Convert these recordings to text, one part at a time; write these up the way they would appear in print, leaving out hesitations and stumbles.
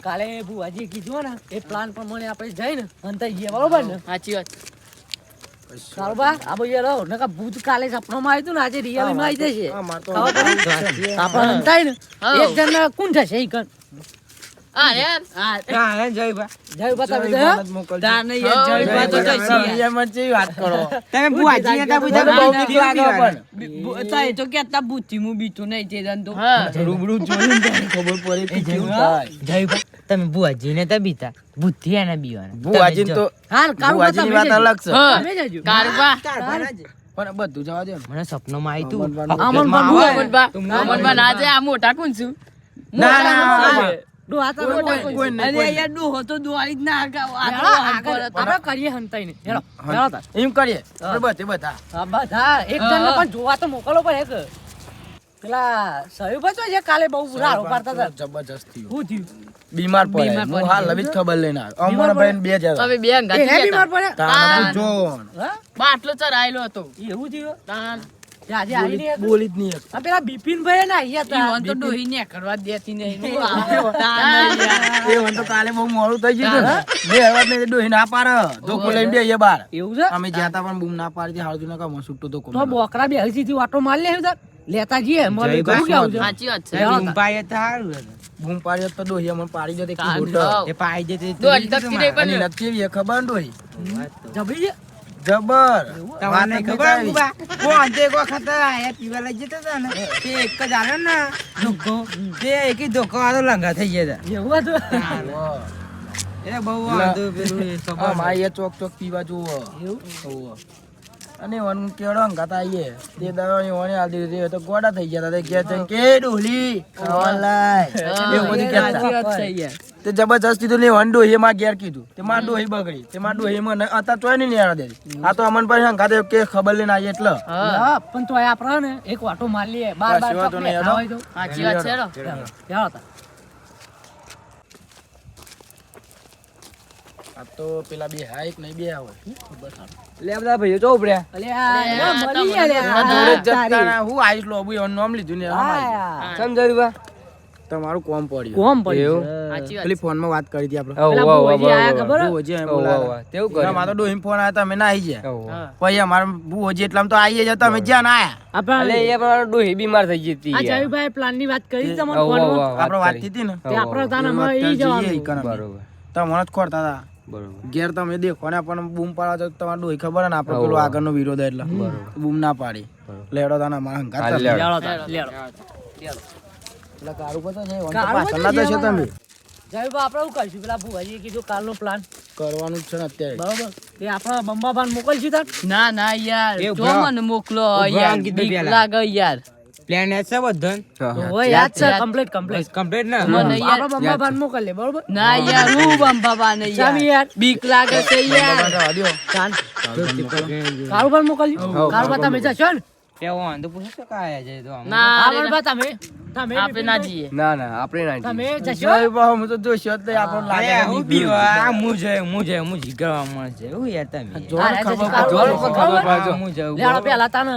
કાલે બુવાજી કીધું ને એ પ્લાન પ્રમાણે આપણે જઈને અંતર જઈએ બરોબર ને સાચી વાત કાળબા આ ભાઈ રહો નકા ભૂત કાલે સપનામાં આવ્યું ને આજે રિયલમાં આવી જશે આપણે અંતાય ને એક જણ કોણ થશે ઈ કણ હા યાર હા જયભા જય બતાવે દે તાર ને યાર જયભા તો કઈ એમ જ વાત કરો તમે બુઆજી હતા બધા બહુ બીક લાગે પણ તા એ તો કેતા બુદ્ધિ મુ બીતું નહીં તે જન તો રૂબરૂ જોઈને તમને ખબર પડે કે કેવું થાય જયભા તમે બુઆજીને તો બીતા બુદ્ધિ એને બીવાના બુઆજી તો હાલ કાળુ બુઆજીની વાત અલગ છે તમે જજો કારબા પણ બધું જવા દે મને સપનામાં આવ્યું અમનબા ના જે આ મોટા કોણ છું ના ડો આ તો અરે યાર ડો હતો દોવાળી જ ના આગાવ આપણે કરીએ હંતાઈને હેલો હેલો તા એમ કરીએ આપણે બધા હા બસ હા એક જણને પણ જોવા તો મોકલો પડે કે પેલા સહી બચો છે કાલે બહુ બુરા પાડતા હતા જબરજસ્તી શું થયું બીમાર પડે હું હાલ લવી જ ખબર લઈને આવ્યો અમારા ભાઈને બે જણા હવે બે એ અંગાથી હે બીમાર પડે તાણ જો હા બાટલો ચરાયેલો હતો એવું થયું તાન તે આજે આવી નહીં હતું. બોલી જ નહીં શકતો. આ પેલા બિપિન ભાઈ ને આયા હતા ઈવન તો ડોહી ને કરવા દેતી નહીં એ વન તો કાલે બહુ મોડું થઈ ગયું હતું. બે હવા ને ડોહી ના પાડે ધોકો લઈને બેહીએ બાર એવું છે અમે જ્યાં તા પણ બૂમ ના પાડી હતી હાલ ના કામ છૂટતો તો તો બોકરા બે હલસીથી વાટો માર લે લેતા જઈએ મને જય કહું કે આવું છે. સાચી વાત છે ઉંપાય તો સારું હતું. બૂમ પાડી તો ડોહી અમને પાડી જતી તાન ખોટો જાઓ. એ પાઈ જતી દોઢ ટકથી નહીં અને પણ નથી એવી ખબર ને ડોહી જબરી છે જબર તમને વાત ખબર નથી બુબા કોણ તે એક વખત આયા પીવા લઈ જતા હતા ને તે એક જ આવ્યો ને ધોકો તે એક ધોકો વાળો લંગા થઈ ગયા એવું હતું આવી. હતા એ બહુ વાંધો પેલું એ હા, ખબર મારી એ ચોક ચોક પીવા જોવો અને વન કેળો અંગાત આવીએ તે દવાની વણી આલ દીધી તો ગોડા થઈ ગયા હતા તે કે છે કે ડોલી ખાવા લાય એવું બધું સાચી કહેતા વાત છે યાર તે જબરજસ્તી તો ને વન ડોહી માં ઘેર કીધું તે માં ડોહી બગડી તે માં ડોહી માં અતા ચોય નહીં લેવા દે આ તો અમન પર અંગાત કે ખબર લઈને આવીએ એટલે હા પણ તો આપણે ને એક વાટો માર લઈએ બાર બસ, બાર એવા તો ચોક નહીં, બેઠા હોય તો સાચી વાત છે રો. ચાલો તા આ તો પેલા બે હાઈક નહીં બે આવે લે બધા ભાઈઓ જો ઉપડ્યા અલે આ મળી ગયા લે આ જોડે જ જતા ને હું આઈશ લોબુ એનું નામ લીધું ને આ સમજાયું બા તમારું કોમ પડ્યું કોમ પડ્યું સાચી વાત પેલી ફોન માં વાત કરી હતી આપણે પેલા બુવાજી આયા ખબર હે? બુઓજી અહીં બોલાવ્યા. તેવું ના, મારો ડોહીમ ફોન આવ્યો તો અમે ના આવી ગયા હા. પછી અમારા બુઓજી એટલામાં તો આવીએ જ હતા અમે જ્યાં ના આયા આપણે એ પણ ડોહી બીમાર થઈ ગઈ હતી આ જયભાઈ પ્લાન ની વાત કરી તમને હોવ, હોવ, ફોનમાં હોવ. વાત આપણે વાત કરી. હતી ને તે આપણે તાને એમાં માં ઈ અત્યારે જઈએ જવાનું ઈ કણ અમે. બરોબર તમે જ ખોરતા હતા બરોબર ઘેર તમે દેખો ને પણ બૂમ પાડવા તો તમારે ડોહી ખબર ને આપણે પેલો આગળનો વિરોધ એટલે બૂમ ના પાડી લેડો તાને અમારા હંગાત હાલ હતા. લેડો. લેડો તા, લેડો એટલે કારું પતો છે, વન તો કારું પાછળના તો પતો છે છે તમે જયભાઈ આપણે શું કરીશું પેલા ભુવાજીએ કીધું કાલનો પ્લાન કરવાનું જ છે ને અત્યારે બરોબર તે આપણે બંબાબાન મોકલશું તાર ના ના યાર એ તો ઉભા. મને મોકલો ઉભા યાર અંકિત બીક પેલા. લાગે યાર પ્લાન યાદ છે બધન હોય યાદ છે કમ્પ્લીટ કમ્પ્લીટ કમ્પ્લીટ ને મને યાર આપણે બંબાબાન મોકલીએ બરોબર ના યાર હું બંબાબા ને ચામી યાર યાર બીક લાગે છે યાર જવા દ્યો. ચાલ કારુબાન મોકલ્યું કારુબા તમે જશો ને તે વાંધો પૂછો તો કાયા જાય તો આમ. ના રે કારુબા તમે તમે આપણે ના જઈએ ના ના આપણે ના તમે જશો જય બાહુ, હું તો જોઈશ જ નહીં, આપણને લાગે અરે કે હું બીક બીવા આ હું જીગરવા મળશે હું યાર તમે જોડે આ ખબર કારુબા પડે. ખબર ખબર પડે? પડે હું જાઉં લેડો પેલા તાને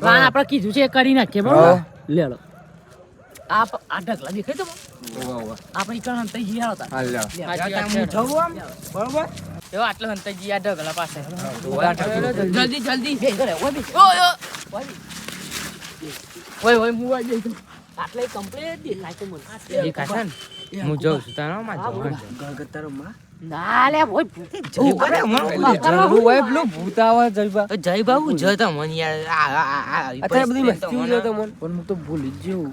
પ્લાન આપણે કીધું છે એ કરી નાખીએ બરોબર લેડો આ ઢગલા દેખાય તો આપણે ઈ કણ તઈ જઈ આવતા હાલ લ્યો. સાચી વાત હું છે જાઉં આમ બરોબર એવો આટલો હંતાજી આ ઢગલા પાસે જલ્દી જલ્દી જલ્દી બે ઘરે ઓય બે ઓય ઓય ઓય મુવા જઈ તો આટલે કમ્પ્લીટ દી લાઈટ મને એ કાકા ને હું જાઉં છું તારા માં ના લે ઓય ભૂતે જવું કરે હું ઓય પેલું ભૂત આવે જયબા જય બાબુ જતા મન યાર અત્યારે બધી મસ્તી ઉજો તો મન પણ હું તો ભૂલી જ જેવું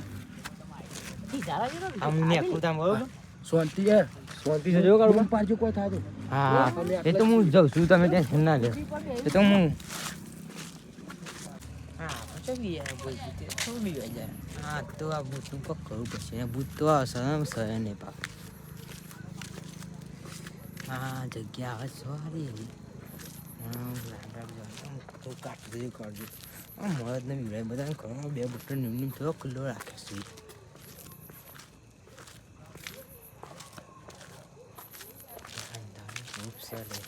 આમ ને કુતા બરોબર શાંતિ હે શાંતિ છે જો બૂમ પાડજો કોઈ થાય તો હા એ તો હું જાઉં છું તમે ટેન્શન ના લે એ તો હું હા તો આ ભૂત નું પક કરવું પડશે ભૂત તો આવશે ને પાક હા જગ્યા આવે સોરી કાઢી કાઢજો મળદ ને બીવડાય બધા ઘરમાં બે બટન નિમ થયો ખુલ્લો રાખે છે ખૂબ સારું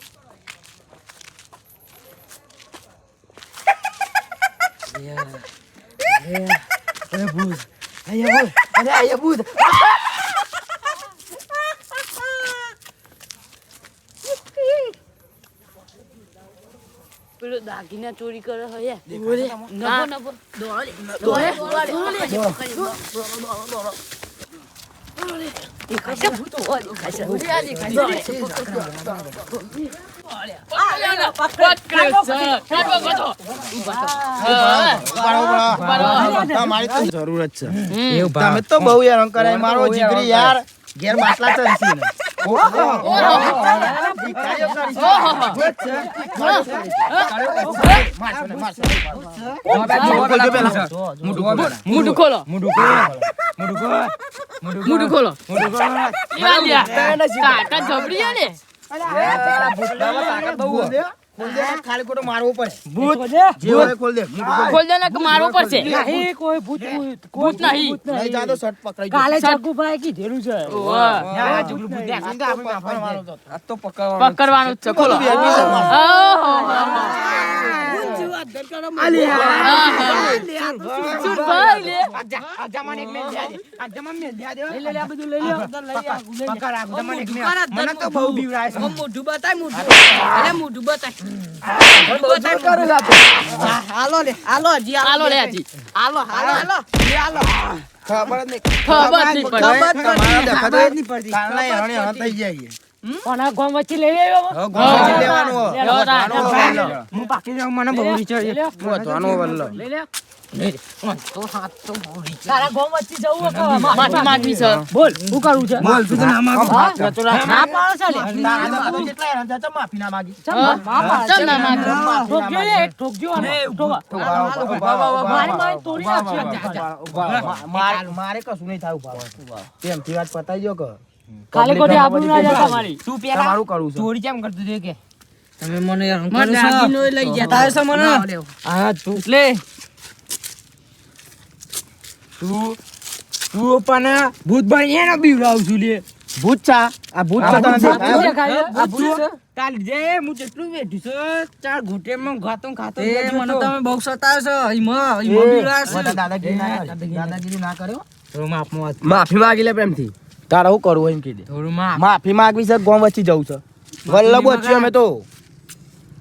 દાગીના ચોરી કરે હે નભો નભો દોડે જરૂર જ છે તમે તો બહુ હેરાન કરાય મારો જીગરી યાર ઘેર માટલા ચડશે ને મુઢું ખોલો કાકા જબરી ને ખાલી ખોટો મારવો પડે ભૂત જે હોય ખોલ દે ખોલ દે ને કે મારવો પડશે નહીં કોઈ ભૂત ભૂત નહીં નહીં જાતો શર્ટ પકડાઈ કાલે જગ્ગુભાઈ કીધેલું છે પકડવાનું જ છે ખોલો હાલો લે હજી હાલો ખબર જ નહીં પડી કાલના હેરાન થઈ જાય પણ આ ગોમ વચ્ચે લઈ આવ્યો લેવાનું હું પાકી જાઉં મને બહુ વિચાર લઈ લે તારા ગોમ વચ્ચે જવું હોય માફી માંગવી છે બોલ શું કરવું છે બોલ તું તો ના માંગો ના પાડો છે લે જેટલા હેરાન થયા માફી ના માગી ચમ ના માંગવી ઠોકજો લે ઠોકજો મારી તોડી નાખશે મારે કશું નહીં થાય પ્રેમથી વાત પતાઈ ગયો કે કાલે કોઠે આબરૂ ના જાય તમારી તું તમારું કરવું છે ચોરી કેમ કરતું તે કે તમે મને લઈ જતા હશો મને હા તું લે તું પણ ભૂત બની એને બીવડાવું છું લે ભૂત ચા આ ભૂત ચા તને દેખાય? આ ભૂત છે તાલ જે હું જેટલું બેઠું છું ચાર ઘૂંટેમાં ખાતો મને તમે બહુ સતાવો છો ઈમાં બીવડાવશો દાદાગીરી ના કરે. દાદાગીરી ના કર્યો થોડું માફમાં વાત માફી માંગી લે પ્રેમથી તારે શું કરવું એમ કીધે થોડું માફ માફી માંગવી છે ગોમ વચ્ચે જવું છે વલ્લભ વચ્ચે અમે તો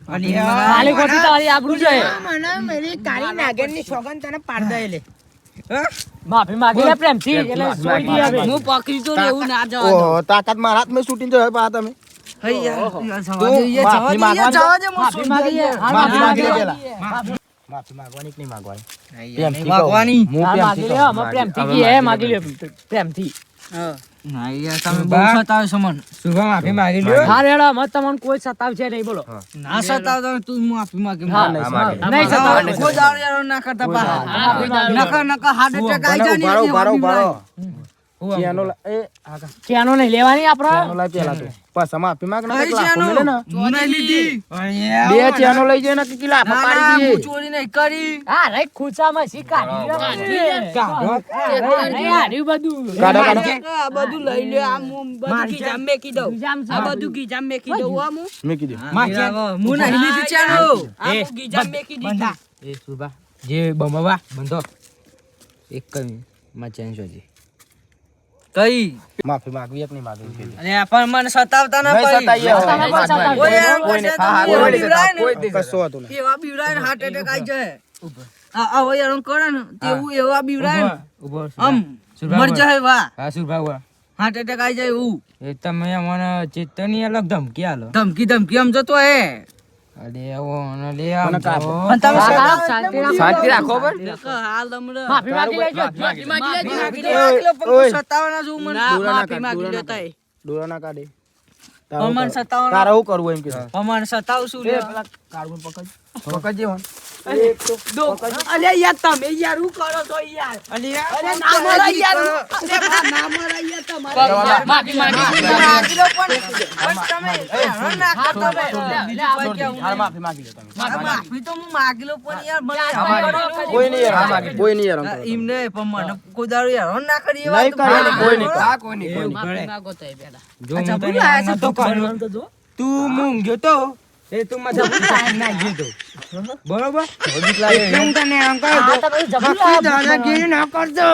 કાલે કોઠે તારી આબરૂ છે મને મેરી કાળી નાગરની સોગન તને પાડ દે લે માફી માંગી લે પ્રેમથી એટલે છોડી દી હવે હું પકડી તો એવું ના જવા ઓહો તાકાત મારા હાથમાં શૂટિંગ તો પા તમે માફી માંગવાની માફી માંગી લે માફી માંગી લે પેલા માફી માંગવાની કે નહીં માંગવાની પ્રેમથી માંગવાની. કહું. હું માગી લે અમે પ્રેમથી કી હે માગી લે પ્રેમથી તમે બહુ સતાવો છો મને શુભ માફી માંગી લ્યો હા રેડા મત તમને કોઈ સતાવશે નહીં બોલો ના સતાવતો તું માફી માંગી હા નહીં સતાવ કોઈ દારૂ યારો ના કરતા પા નકા હાર્ટ એટેક આવી જાય ને ઉભારો, એટલે ઉભારો, માફી ચેનો લા- એ આગા. ક્યાંનો નહીં લેવાની ચેનો આપડે લાય પેલા તો. પાછા માફી માંગ ને માંગી. કંઈક લાફો મેલે ને. હું નહીં લીધી બે ચેનો લઈ જાય ને કે કેટલા લાફા પાડી દઈએ. ચોરી નહીં કરી હા રે ખુચામાં શી કાઢી હાર્યું બધું કાઢો, કાઢો. આ બધું લઈ લે આ હું બધું ગીજામ મેકી દઉં ગીજામ છે. આ બધું ગીજામ મેકી દઉં આ હું મૂકી દે. હું નહીં લીધી ચાલો આ હું ગીજામ મેકી દીધી એ સુરભા જે બમવા બંધો એક કઈ માં ચેન્જ હોજી કઈ માફી માંગવી એક નહીં માંગવી કે દે. અને આ પણ મને સતાવતા ના નહીં પડી સતાઈએ હવે. તમે કોઈ સતાવજો. કોઈ એમ કોઈને કરશે તો હા, એવા કોઈને બીવડાય ને. કશું હતું નહીં. એવા બીવડાય ને હાર્ટ એટેક આવી જાય આ હવે યાર કરે ને તેવું એવા બીવડાય ને ઉભો આમ મર જાય વાહ હા સુરભા હાર્ટ એટેક આવી જાય એવું એ તમે મને ચેતની અલગ ધમકી આલો ધમકી ધમકી આમ જતો હે અરે આવો અને લે આમ મને કાપો. તો. અને તમે શાંતિ સતાવો શાંતિ રાખો પણ. દેખો, હાલ હમણાં માફી માંગી લેજો માફી માંગી લેજો માફી માંગી લો, પણ ઓય. સતાવવાના છું મને દોરા ના માફી કાઢ, માંગી દોરા ના લેતા કાઢ. ડોરા ના કાઢે. અમન સતાવવાનો. તારે શું કરવું એમ કીધું. અમારે સતાવું છું એ લે. પેલા કાર્બન પકડ. પકડજે હો. અલે યાર તમે યાર શું કરો છો યાર અલે ના મારા યાર અરે ના મારા યાર તમારે માફી માંગી માંગી લો પણ તમે હેરાન ના કરતો બે. બીજું કોઈ કેવું હાલ નહીં. માફી માંગી લે તમે. માફી તો હું માંગી લઉં પણ યાર મને હેરાન કરો. કોઈ નહીં હેરાન કરે. કોઈ નહીં હેરાન કરે. એમ નહીં પણ મને કોઈ દારૂ હેરાન ના કરી એ નહીં વાત કરે, કોઈ નહીં કરે. કોઈ નહીં માફી માંગો તો એ પેલા જો હું અચ્છા, તને બોલા, આમાં તો કરું. તું મૂંગ્યો તો એ તું માં જબરું ટાઈમ નાખી દો બરોબર એકદમ તને આમ કહું આ તો બધું જબરું બાકી આ દાદાગીરી ના કરજો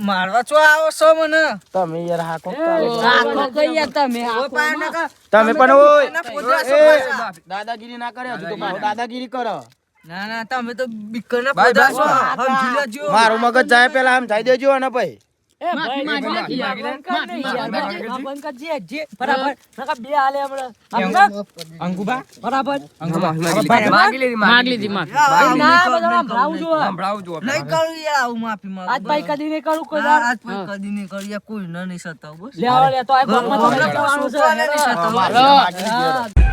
મારવા છો આવો છો મને તમે યાર હાકો આખો કઈ યાર તમે ઓ પાય ના કા તમે પણ ઓય એના પોદરા એ, સપા દાદાગીરી ના કરે હજુ તો પાછો દાદાગીરી કરો ના ના તમે તો બીકરના પોદરા છો સમજી લેજો મારું મગજ જાય પેલા આમ જાય દેજો અને ભાઈ એ ભાઈ માફી માફી માગી બંધ કર જે જે બરાબર નકા બે હાલે હમણાં અંકુબા બરાબર માગી લીધી માફી ના બધા ભરાવું જો નહીં કરું યાર આવું માફી માંગુ આજ ભાઈ કદી નહીં કરું કોઈ દાડ. આજ કોઈ કદી નહીં કરું યાર કોઈ ન નહીં સતાવ બસ લે આવો લે તો આ ગામમાં તો નહીં કરવાનું છે. છોકરાને નહીં સતાવ. મારું માગી લીધું. હા.